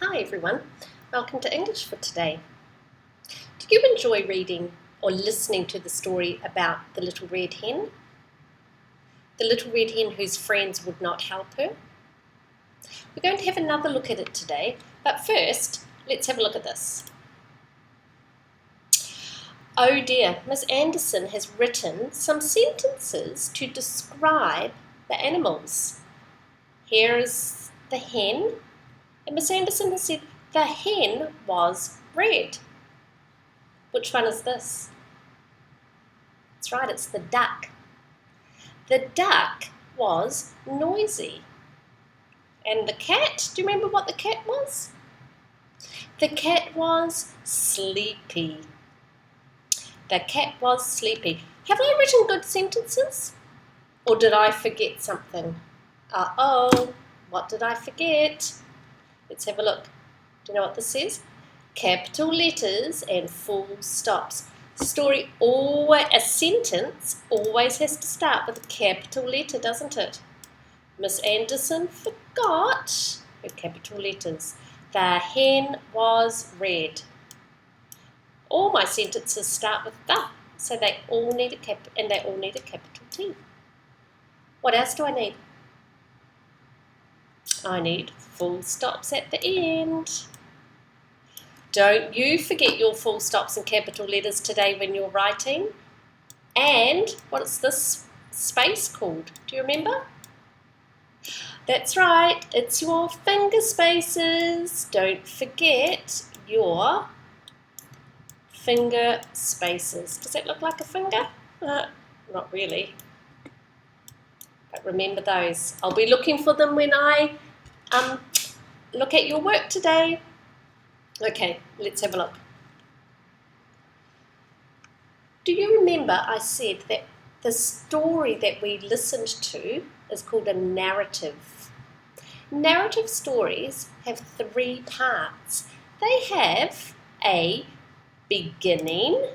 Hi everyone, welcome to English for today. Do you enjoy reading or listening to the story about the little red hen? The little red hen whose friends would not help her? We're going to have another look at it today, but first, let's have a look at this. Oh dear, Miss Anderson has written some sentences to describe the animals. Here is the hen, and Miss Anderson has said the hen was red. Which one is this? That's right, it's the duck. The duck was noisy. And the cat, do you remember what the cat was? The cat was sleepy. The cat was sleepy. Have I written good sentences? Or did I forget something? Uh-oh, what did I forget? Let's have a look. Do you know what this says? Capital letters and full stops. A sentence always has to start with a capital letter, doesn't it? Miss Anderson forgot her capital letters. The hen was red. All my sentences start with the, so they all need a capital T. What else do I need? I need full stops at the end. Don't you forget your full stops and capital letters today when you're writing. And what's this space called? Do you remember? That's right, it's your finger spaces. Don't forget your finger spaces. Does that look like a finger? Not really. But remember those. I'll be looking for them when I look at your work today. Okay, let's have a look. Do you remember I said that the story that we listened to is called a narrative? Narrative stories have three parts. They have a beginning,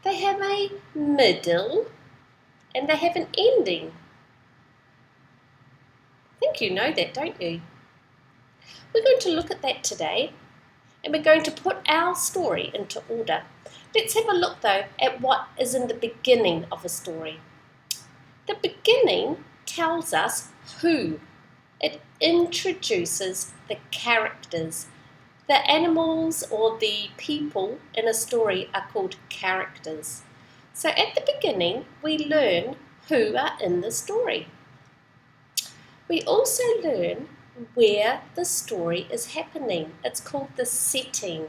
they have a middle, and they have an ending. I think you know that, don't you? We're going to look at that today, and we're going to put our story into order. Let's have a look, though, at what is in the beginning of a story. The beginning tells us who. It introduces the characters. The animals or the people in a story are called characters. So at the beginning, we learn who are in the story. We also learn where the story is happening. It's called the setting.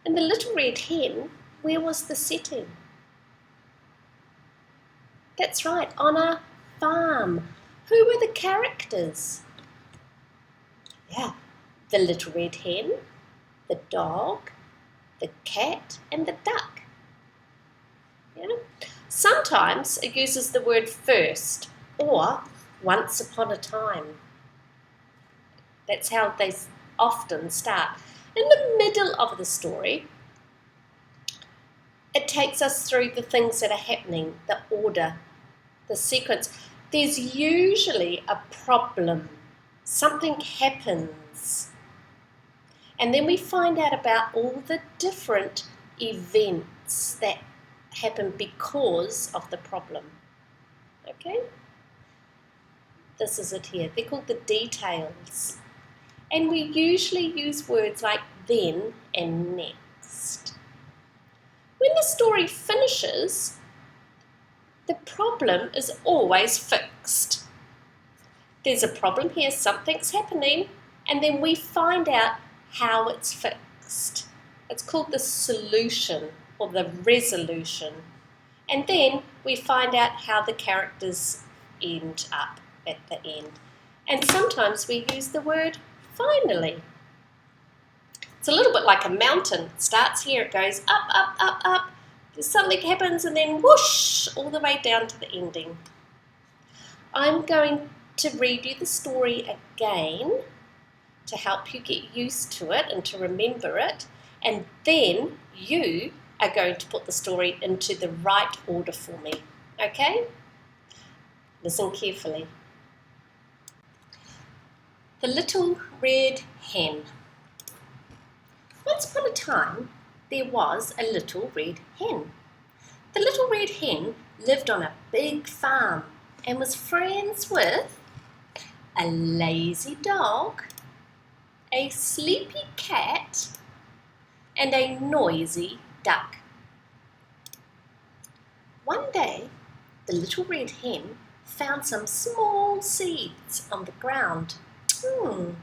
In the Little Red Hen, where was the setting? That's right, on a farm. Who were the characters? Yeah, the Little Red Hen, the dog, the cat, and the duck. Yeah? Sometimes it uses the word first or once upon a time. That's how they often start. In the middle of the story, it takes us through the things that are happening, the order, the sequence. There's usually a problem. Something happens. And then we find out about all the different events that happen because of the problem. Okay? This is it here. They're called the details. And we usually use words like then and next. When the story finishes, the problem is always fixed. There's a problem here, something's happening, and then we find out how it's fixed. It's called the solution or the resolution. And then we find out how the characters end up at the end. And sometimes we use the word finally. It's a little bit like a mountain. It starts here, it goes up, up, up, up. Something happens and then whoosh, all the way down to the ending. I'm going to read you the story again to help you get used to it and to remember it. And then you are going to put the story into the right order for me. Okay? Listen carefully. The Little Red Hen. Once upon a time, there was a little red hen. The little red hen lived on a big farm and was friends with a lazy dog, a sleepy cat, and a noisy duck. One day, the little red hen found some small seeds on the ground. Who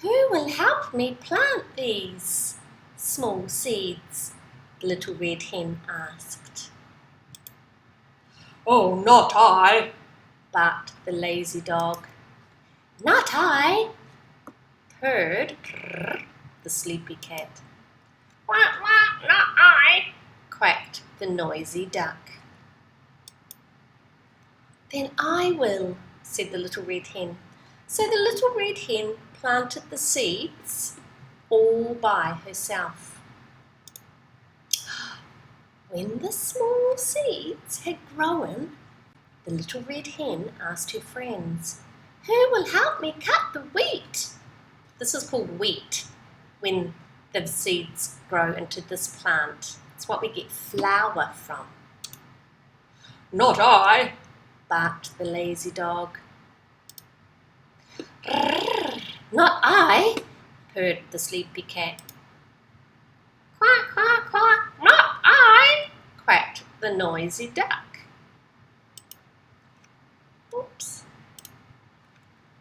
will help me plant these small seeds? The little red hen asked. Oh, not I, barked the lazy dog. Not I, purred the sleepy cat. Quack, quack, not I, quacked the noisy duck. Then I will, said the little red hen. So the little red hen planted the seeds all by herself. When the small seeds had grown, the little red hen asked her friends, "Who will help me cut the wheat?" This is called wheat when the seeds grow into this plant. It's what we get flour from. not I, barked the lazy dog. Not I, purred the sleepy cat. Quack, quack, quack, not I, quacked the noisy duck. Oops.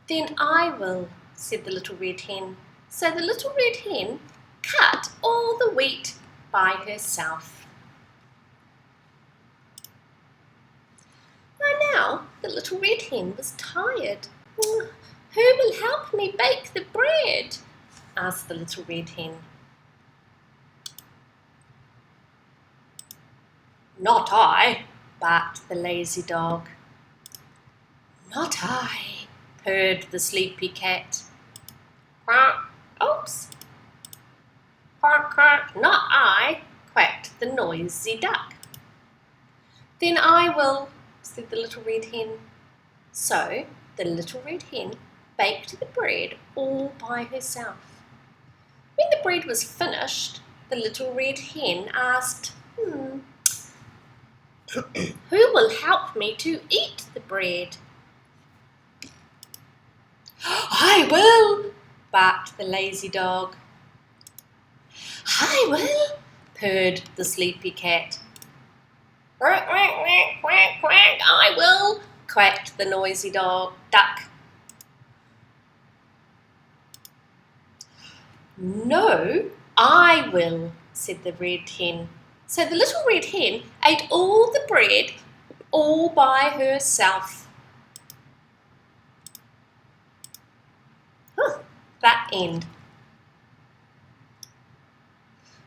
Then I will, said the little red hen. So the little red hen cut all the wheat by herself. By now, the little red hen was tired. Who will help me bake the bread? Asked the little red hen. not I, barked the lazy dog. Not I, purred the sleepy cat. Quack, oops. Quack, quack, not I, quacked the noisy duck. Then I will, said the little red hen. So the little red hen baked the bread all by herself. When the bread was finished, the little red hen asked, Who will help me to eat the bread? I will, barked the lazy dog. I will, purred the sleepy cat. Quack, quack, quack, quack, quack, I will, quacked the noisy duck. No, I will, said the red hen. So the little red hen ate all the bread all by herself. That end.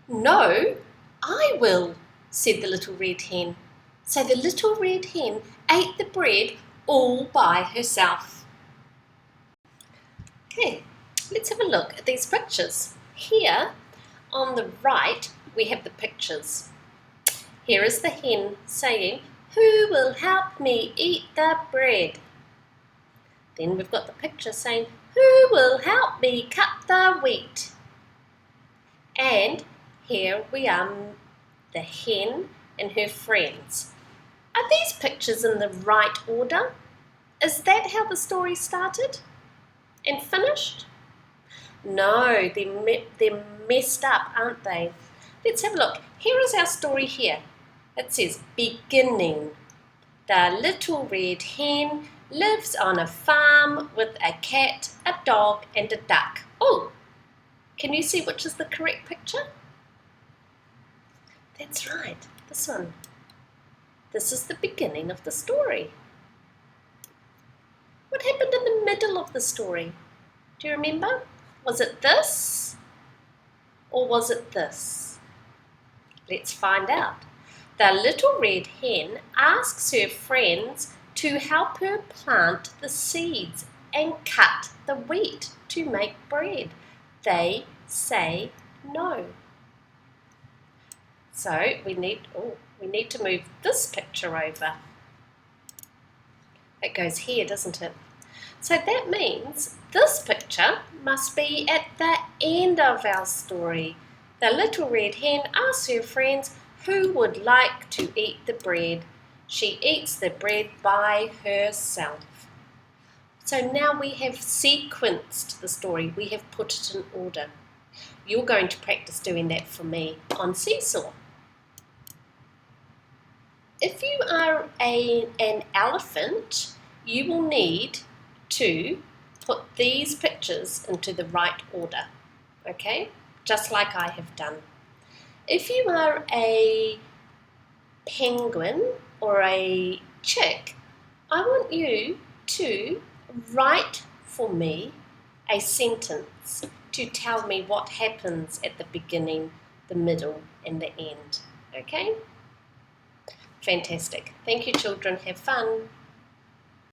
No, I will, said the little red hen. So the little red hen ate the bread all by herself. Okay, let's have a look at these pictures. Here on the right we have the pictures. Here is the hen saying, "Who will help me eat the bread?" Then we've got the picture saying, "Who will help me cut the wheat?" And here we are, the hen and her friends. Are these pictures in the right order? Is that how the story started and finished? No, they're messed up, aren't they? Let's have a look. Here is our story here. It says, beginning. The little red hen lives on a farm with a cat, a dog, and a duck. Oh, can you see which is the correct picture? That's right, this one. This is the beginning of the story. What happened in the middle of the story? Do you remember? Was it this or was it this? Let's find out. The little red hen asks her friends to help her plant the seeds and cut the wheat to make bread. They say no. So we need to move this picture over. It goes here, doesn't it? So that means this picture must be at the end of our story. The little red hen asks her friends who would like to eat the bread. She eats the bread by herself. So now we have sequenced the story. We have put it in order. You're going to practice doing that for me on Seesaw. If you are an elephant, you will need to put these pictures into the right order, okay? Just like I have done. If you are a penguin or a chick, I want you to write for me a sentence to tell me what happens at the beginning, the middle, and the end, okay? Fantastic. Thank you, children. Have fun.